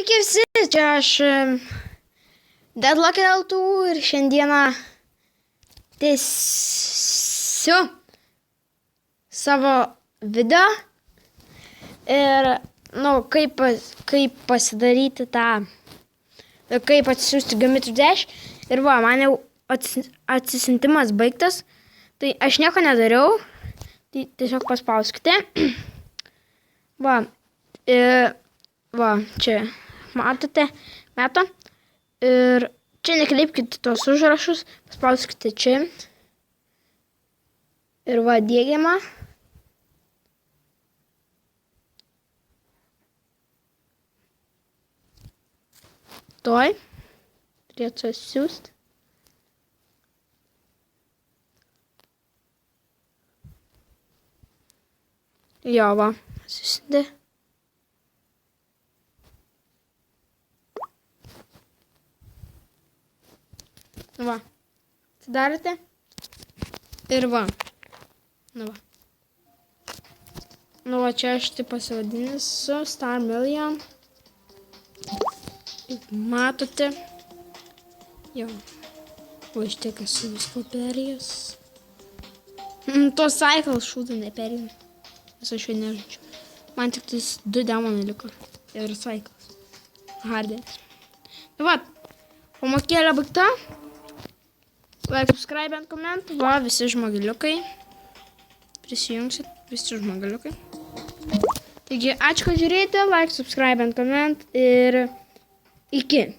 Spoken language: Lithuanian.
Sveiki visi, čia aš Deadlock LT ir šiandieną tęsiu savo video ir, kaip pasidaryti tą, kaip atsisiųsti Gamitsu Dash ir man jau atsisintimas baigtas, tai aš nieko nedariau, tai tiesiog paspauskite. Čia matote metą ir čia nekreipkite tos užrašus, paspauskite čia ir dėgiama. Toj turėtų atsiųsti. Jo, atsiųsti. Atsidarėte ir čia aš taip pasivadinsiu Star Million. Matote. Jo. Iš tiek esu visko perėjęs. Tos cycles šūdų neperėjau. Nes aš jau nežaidžiu. Man tik tais 2 demonai liko. Ir cycles. Hardės. Pamokėlė baigta. Like, subscribe and comment. Visi žmogeliukai. Prisijungsit. Visi žmogeliukai. Taigi, ačiū, kad žiūrėjote. Like, subscribe and comment. Ir iki.